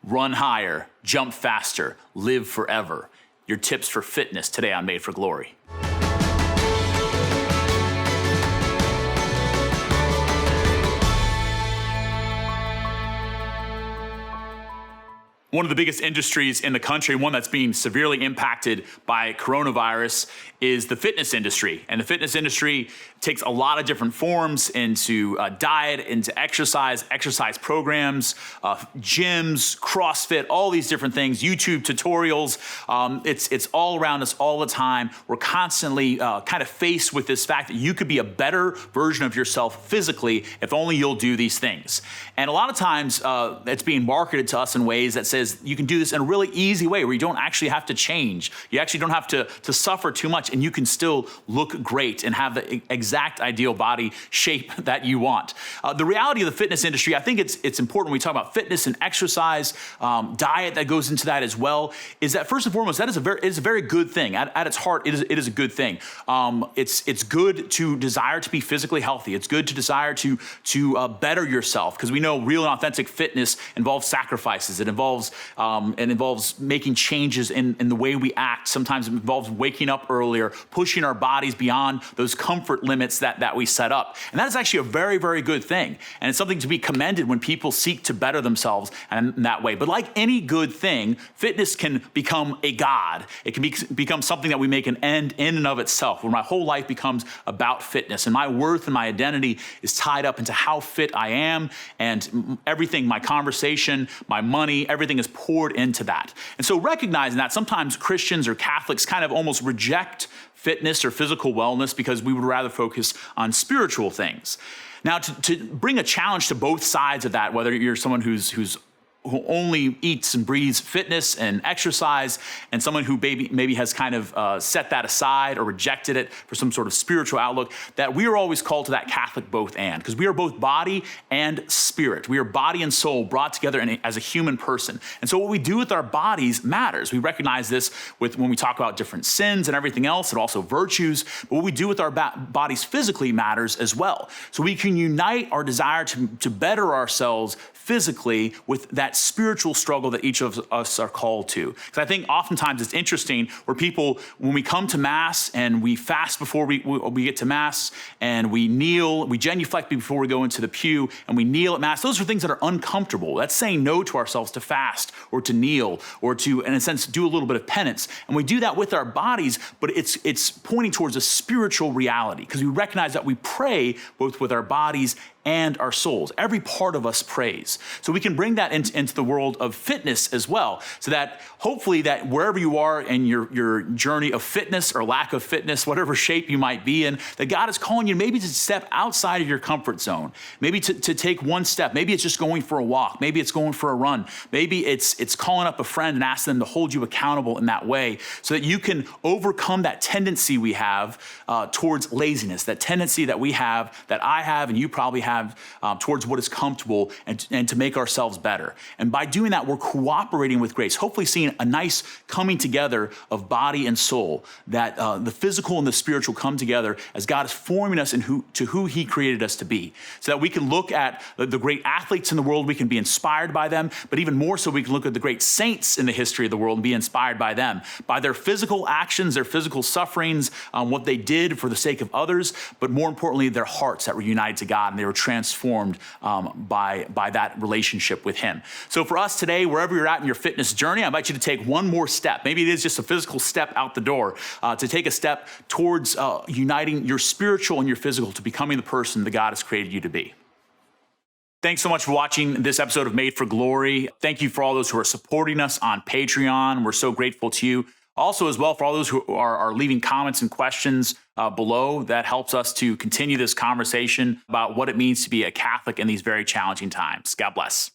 run higher, jump faster, live forever. Your tips for fitness today on Made for Glory. One of the biggest industries in the country, one that's being severely impacted by coronavirus, is the fitness industry. And the fitness industry takes a lot of different forms into diet, into exercise programs, gyms, CrossFit, all these different things, YouTube tutorials. It's all around us all the time. We're constantly kind of faced with this fact that you could be a better version of yourself physically if only you'll do these things. And a lot of times it's being marketed to us in ways that says you can do this in a really easy way where you don't actually have to change. You actually don't have to suffer too much, and you can still look great and have the exact ideal body shape that you want. The reality of the fitness industry, I think it's important when we talk about fitness and exercise, diet that goes into that as well, is that first and foremost, that is a very good thing. At its heart, it is a good thing. It's good to desire to be physically healthy. It's good to desire to better yourself, because we know real and authentic fitness involves sacrifices. It involves making changes in the way we act. Sometimes it involves waking up earlier, pushing our bodies beyond those comfort limits that we set up. And that is actually a very, very good thing. And it's something to be commended when people seek to better themselves in that way. But like any good thing, fitness can become a god. It can become something that we make an end in and of itself, where my whole life becomes about fitness. And my worth and my identity is tied up into how fit I am, and everything, my conversation, my money, everything is poured into that. And so recognizing that, sometimes Christians or Catholics kind of almost reject fitness or physical wellness because we would rather focus on spiritual things. Now, to bring a challenge to both sides of that, whether you're someone who only eats and breathes fitness and exercise, and someone who maybe has kind of set that aside or rejected it for some sort of spiritual outlook, that we are always called to that Catholic both and, because we are both body and spirit. We are body and soul brought together as a human person. And so what we do with our bodies matters. We recognize this when we talk about different sins and everything else, and also virtues, but what we do with our bodies physically matters as well. So we can unite our desire to better ourselves physically with that spiritual struggle that each of us are called to. Because I think oftentimes it's interesting where people, when we come to Mass and we fast before we get to Mass, and we kneel, we genuflect before we go into the pew, and we kneel at Mass, those are things that are uncomfortable. That's saying no to ourselves to fast or to kneel or to, in a sense, do a little bit of penance. And we do that with our bodies, but it's pointing towards a spiritual reality, because we recognize that we pray both with our bodies and our souls. Every part of us prays. So we can bring that into the world of fitness as well, so that hopefully that wherever you are in your journey of fitness or lack of fitness, whatever shape you might be in, that God is calling you maybe to step outside of your comfort zone, maybe to take one step. Maybe it's just going for a walk. Maybe it's going for a run. Maybe it's calling up a friend and asking them to hold you accountable in that way, so that you can overcome that tendency we have towards laziness, that tendency that we have, that I have and you probably have, towards what is comfortable and to make ourselves better. And by doing that, we're cooperating with grace, hopefully seeing a nice coming together of body and soul, that the physical and the spiritual come together as God is forming us to who he created us to be, so that we can look at the great athletes in the world, we can be inspired by them, but even more so we can look at the great saints in the history of the world and be inspired by them, by their physical actions, their physical sufferings, what they did for the sake of others, but more importantly, their hearts that were united to God and they were transformed by that relationship with him. So for us today, wherever you're at in your fitness journey, I invite you to take one more step. Maybe it is just a physical step out the door, to take a step towards uniting your spiritual and your physical to becoming the person that God has created you to be. Thanks so much for watching this episode of Made for Glory. Thank you for all those who are supporting us on Patreon. We're so grateful to you. Also, as well, for all those who are leaving comments and questions below, that helps us to continue this conversation about what it means to be a Catholic in these very challenging times. God bless.